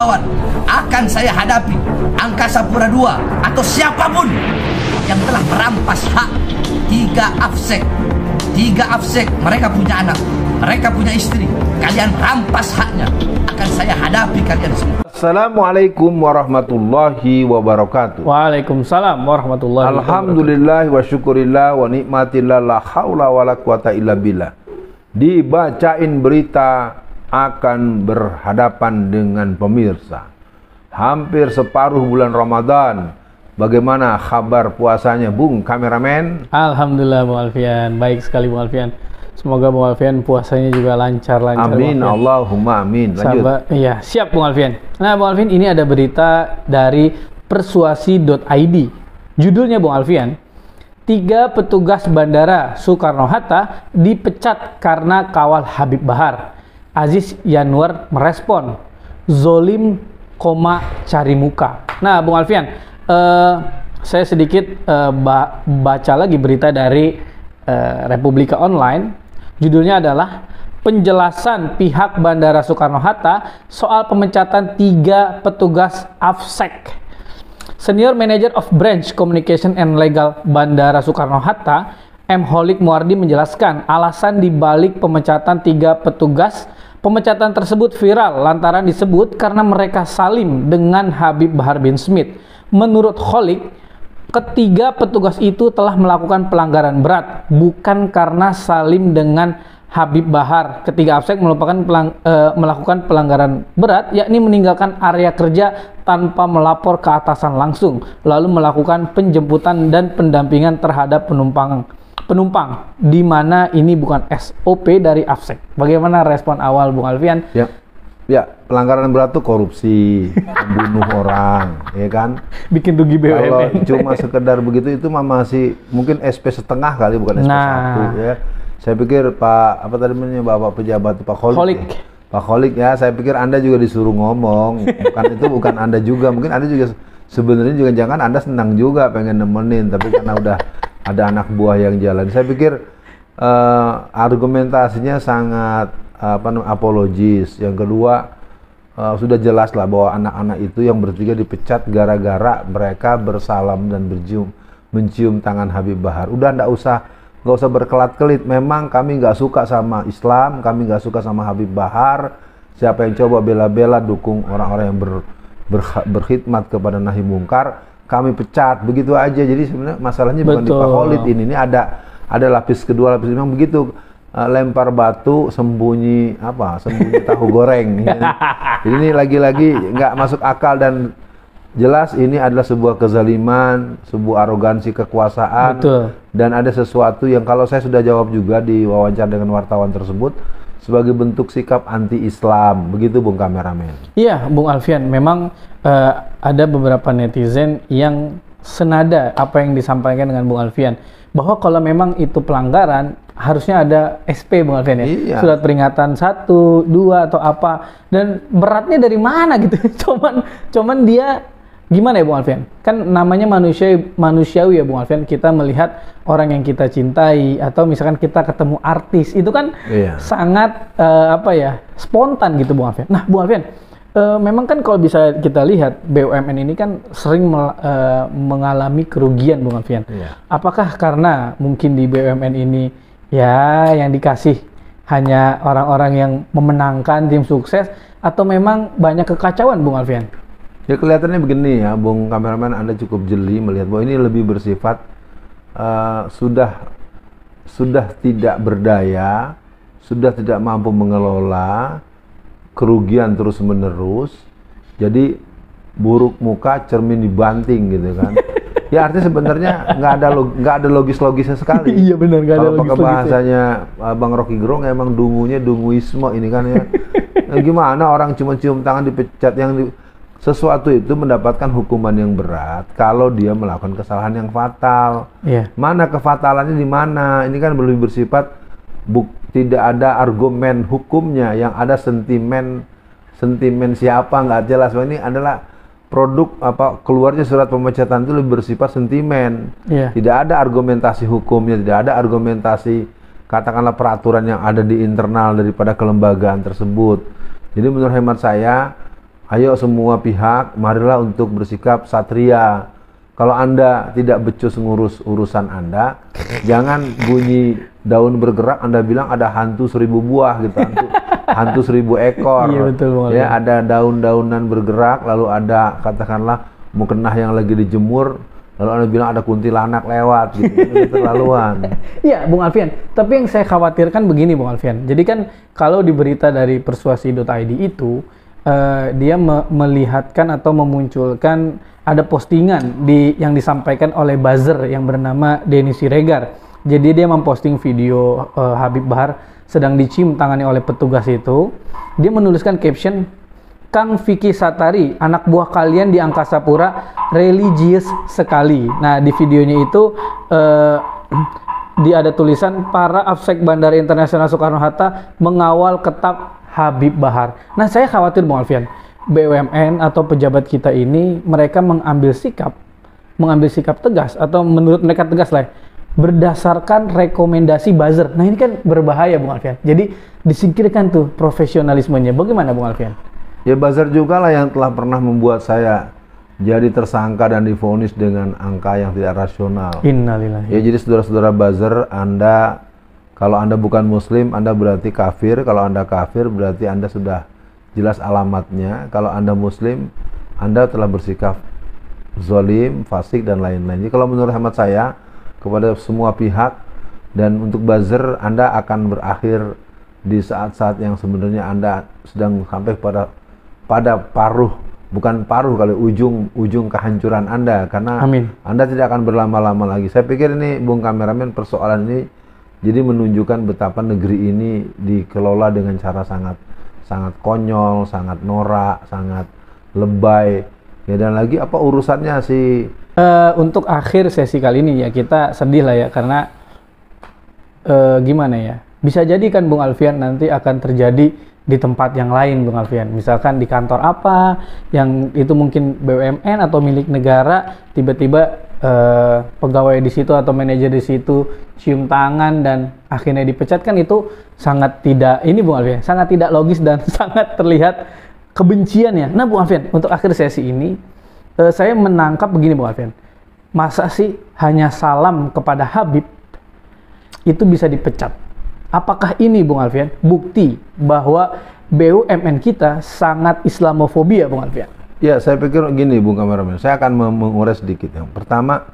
akan saya hadapi Angkasa Pura II atau siapapun yang telah merampas hak tiga afsek. Mereka punya anak, mereka punya istri, kalian rampas haknya. Akan saya hadapi kalian semua. Assalamualaikum warahmatullahi wabarakatuh. Waalaikumsalam warahmatullahi wabarakatuh. Alhamdulillah wa syukurillah wa nikmatillah la haula wa la quwata illa billah. Dibacain berita akan berhadapan dengan pemirsa. Hampir separuh bulan Ramadan. Bagaimana kabar puasanya, Bung Kameramen? Alhamdulillah, Bung Alfian. Baik sekali, Bung Alfian. Semoga Bung Alfian puasanya juga lancar-lancar. Amin, Allahumma amin. Lanjut. Iya, siap Bung Alfian. Nah, Bung Alfian, ini ada berita dari persuasi.id. Judulnya, Bung Alfian, 3 petugas bandara Soekarno-Hatta dipecat karena kawal Habib Bahar. Aziz Yanwar merespon, zolim, cari muka. Nah, Bung Alfian, saya sedikit baca lagi berita dari Republika Online. Judulnya adalah penjelasan pihak Bandara Soekarno-Hatta soal pemecatan 3 petugas AFSEK. Senior Manager of Branch Communication and Legal Bandara Soekarno-Hatta, M. Holik Muardi menjelaskan alasan dibalik pemecatan 3 petugas. Pemecatan tersebut viral lantaran disebut karena mereka salim dengan Habib Bahar bin Smith. Menurut Holik, ketiga petugas itu telah melakukan pelanggaran berat, bukan karena salim dengan Habib Bahar. Ketiga AFSEK melakukan pelanggaran berat, yakni meninggalkan area kerja tanpa melapor ke atasan langsung, lalu melakukan penjemputan dan pendampingan terhadap penumpang, di mana ini bukan SOP dari AFSEK. Bagaimana respon awal, Bung Alfian? Ya, pelanggaran berat tuh korupsi, membunuh orang, ya kan? Bikin rugi BUMN. Kalau cuma sekedar begitu itu masih mungkin SP setengah kali, bukan SP 1 ya. Saya pikir Bapak pejabat Pak Kholik. Pak Kholik ya, saya pikir Anda juga disuruh ngomong. Bukan Anda juga, mungkin Anda juga sebenarnya juga jangan Anda senang juga pengen nemenin, tapi karena udah ada anak buah yang jalan. Saya pikir argumentasinya sangat apologis. Yang kedua, sudah jelas lah bahwa anak-anak itu yang bertiga dipecat gara-gara mereka bersalam dan mencium tangan Habib Bahar. Udah nggak usah berkelat-kelit. Memang kami nggak suka sama Islam, kami nggak suka sama Habib Bahar. Siapa yang coba bela-bela dukung orang-orang yang berkhidmat kepada nahi mungkar, kami pecat, begitu aja. Jadi sebenarnya masalahnya bukan di Pak Khalid ini ada lapis kedua, lapis memang begitu. Lempar batu sembunyi tahu goreng. Jadi ini lagi-lagi nggak masuk akal dan jelas ini adalah sebuah kezaliman, sebuah arogansi kekuasaan. Betul. Dan ada sesuatu yang kalau saya sudah jawab juga di wawancara dengan wartawan tersebut sebagai bentuk sikap anti-Islam, begitu Bung Kameramen? Iya, Bung Alfian, memang ada beberapa netizen yang senada apa yang disampaikan dengan Bung Alfian, bahwa kalau memang itu pelanggaran harusnya ada SP, Bung Alfian ya. Iya. Surat peringatan 1, 2 atau apa, dan beratnya dari mana gitu. cuman dia gimana ya, Bung Alfian? Kan namanya manusiawi ya, Bung Alfian. Kita melihat orang yang kita cintai atau misalkan kita ketemu artis itu kan sangat spontan gitu, Bung Alfian. Nah, Bung Alfian, memang kan kalau bisa kita lihat BUMN ini kan sering mengalami kerugian, Bung Alfian. Apakah karena mungkin di BUMN ini ya yang dikasih hanya orang-orang yang memenangkan tim sukses, atau memang banyak kekacauan, Bung Alfian? Ya kelihatannya begini ya, Bung Kameramen, Anda cukup jeli melihat bahwa ini lebih bersifat sudah tidak berdaya, sudah tidak mampu mengelola, kerugian terus menerus, jadi buruk muka cermin dibanting gitu kan. Ya artinya sebenarnya nggak ada logis-logisnya sekali. Iya benar, nggak ada logis-logisnya. Kalau pakai bahasanya Bang Rocky Gerung emang dungunya dunguisme ini kan ya. Gimana orang cuma cium tangan dipecat, sesuatu itu mendapatkan hukuman yang berat kalau dia melakukan kesalahan yang fatal. Mana kefatalannya di mana? Ini kan lebih bersifat tidak ada argumen hukumnya, yang ada sentimen siapa nggak jelas. Ini adalah produk keluarnya surat pemecatan itu lebih bersifat sentimen. Tidak ada argumentasi hukumnya, tidak ada argumentasi katakanlah peraturan yang ada di internal daripada kelembagaan tersebut. Jadi menurut hemat saya ayo semua pihak, marilah untuk bersikap satria. Kalau Anda tidak becus ngurus urusan Anda, jangan bunyi daun bergerak Anda bilang ada hantu 1000 buah gitu, hantu 1000 ekor. Iya, betul, ya, ada daun-daunan bergerak, lalu ada katakanlah mukena yang lagi dijemur, lalu Anda bilang ada kuntilanak lewat gitu. Itu keterlaluan. Iya, Bung Alfian. Tapi yang saya khawatirkan begini, Bung Alfian. Jadi kan kalau di berita dari persuasi.id itu dia melihatkan atau memunculkan ada postingan yang disampaikan oleh buzzer yang bernama Denny Siregar. Jadi dia memposting video Habib Bahar sedang dicium tangani oleh petugas itu. Dia menuliskan caption, Kang Vicky Satari, anak buah kalian di Angkasa Pura religius sekali. Nah, di videonya itu dia ada tulisan para Afsek Bandara Internasional Soekarno-Hatta mengawal ketat Habib Bahar. Nah, saya khawatir Bung Alfian, BUMN atau pejabat kita ini mereka mengambil sikap tegas atau menurut mereka tegas lah berdasarkan rekomendasi buzzer. Nah, ini kan berbahaya Bung Alfian. Jadi disingkirkan tuh profesionalismenya. Bagaimana Bung Alfian? Ya, buzzer juga lah yang telah pernah membuat saya jadi tersangka dan divonis dengan angka yang tidak rasional. Innalillahi. Ya, jadi saudara-saudara buzzer, kalau Anda bukan Muslim, Anda berarti kafir. Kalau Anda kafir, berarti Anda sudah jelas alamatnya. Kalau Anda Muslim, Anda telah bersikap zalim, fasik, dan lain-lain. Jadi kalau menurut hemat saya, kepada semua pihak dan untuk buzzer, Anda akan berakhir di saat-saat yang sebenarnya Anda sedang sampai pada paruh, bukan paruh kali, ujung kehancuran Anda, karena Amin. Anda tidak akan berlama-lama lagi. Saya pikir ini, Bung Kameramen, persoalan ini jadi menunjukkan betapa negeri ini dikelola dengan cara sangat konyol, sangat norak, sangat lebay. Ya, dan lagi apa urusannya sih? Untuk akhir sesi kali ini ya kita sedih lah ya, karena gimana ya, bisa jadi kan Bung Alfian nanti akan terjadi di tempat yang lain Bung Alfian, misalkan di kantor apa yang itu mungkin BUMN atau milik negara, tiba-tiba pegawai di situ atau manajer di situ cium tangan dan akhirnya dipecat, kan itu sangat tidak, ini Bung Alfian, sangat tidak logis dan sangat terlihat kebenciannya. Nah Bung Alfian, untuk akhir sesi ini saya menangkap begini Bung Alfian, masa sih hanya salam kepada Habib itu bisa dipecat? Apakah ini Bung Alfian bukti bahwa BUMN kita sangat Islamofobia Bung Alfian? Ya, saya pikir gini Bung Kameramen, saya akan mengurai sedikit. Yang pertama,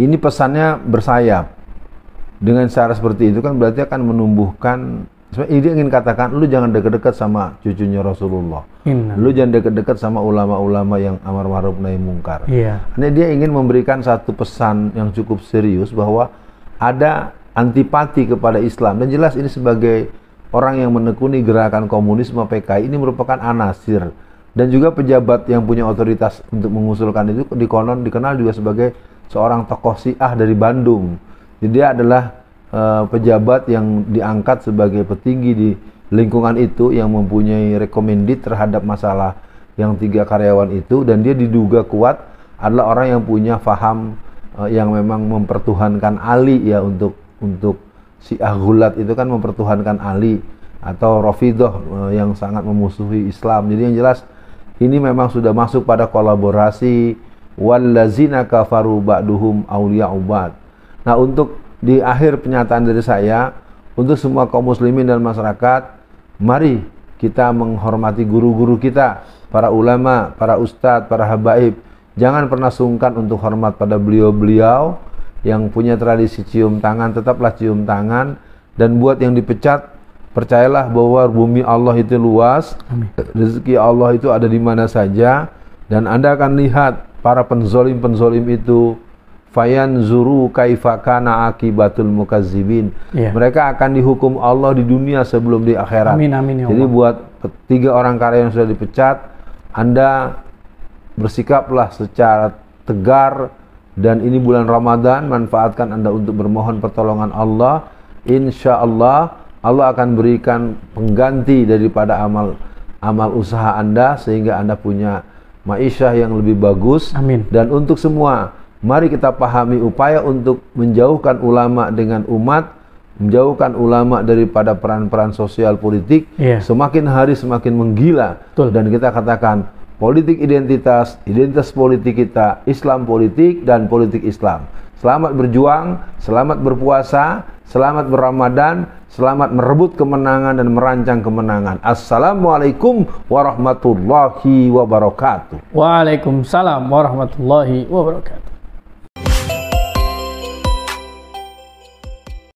ini pesannya bersayap. Dengan cara seperti itu kan berarti akan menumbuhkan, sebenarnya dia ingin katakan, lu jangan dekat-dekat sama cucunya Rasulullah. Lu jangan dekat-dekat sama ulama-ulama yang amar ma'ruf nahi mungkar. Iya. Ini dia ingin memberikan satu pesan yang cukup serius bahwa ada antipati kepada Islam, dan jelas ini sebagai orang yang menekuni gerakan komunisme PKI ini merupakan anasir, dan juga pejabat yang punya otoritas untuk mengusulkan itu dikenal juga sebagai seorang tokoh Syiah dari Bandung. Jadi dia adalah pejabat yang diangkat sebagai petinggi di lingkungan itu yang mempunyai recommended terhadap masalah yang 3 karyawan itu, dan dia diduga kuat adalah orang yang punya faham yang memang mempertuhankan Ali ya, untuk Syiah Gulat itu kan mempertuhankan Ali, atau Rafidah yang sangat memusuhi Islam. Jadi yang jelas ini memang sudah masuk pada kolaborasi wallazina kafaru ba'duhum awliya'u ba'd. Nah, untuk di akhir pernyataan dari saya untuk semua kaum muslimin dan masyarakat, mari kita menghormati guru-guru kita, para ulama, para ustadz, para habaib. Jangan pernah sungkan untuk hormat pada beliau-beliau yang punya tradisi cium tangan, tetaplah cium tangan. Dan buat yang dipecat, percayalah bahwa bumi Allah itu luas. Amin. Rezeki Allah itu ada di mana saja, dan Anda akan lihat para penzolim-penzolim itu, fayanzuru kaifa kana akibatul mukazzibin. Mereka akan dihukum Allah di dunia sebelum di akhirat. Amin, amin, ya Allah. Jadi buat 3 orang karyawan yang sudah dipecat, Anda bersikaplah secara tegar, dan ini bulan Ramadan, manfaatkan Anda untuk bermohon pertolongan Allah. Insya Allah Allah akan berikan pengganti daripada amal usaha Anda, sehingga Anda punya ma'isyah yang lebih bagus. Amin. Dan untuk semua, mari kita pahami upaya untuk menjauhkan ulama dengan umat menjauhkan ulama daripada peran-peran sosial politik, semakin hari semakin menggila. Betul. Dan kita katakan politik identitas politik kita, Islam politik dan politik Islam. Selamat berjuang, selamat berpuasa, selamat berRamadan, selamat merebut kemenangan dan merancang kemenangan. Assalamualaikum warahmatullahi wabarakatuh. Waalaikumsalam warahmatullahi wabarakatuh.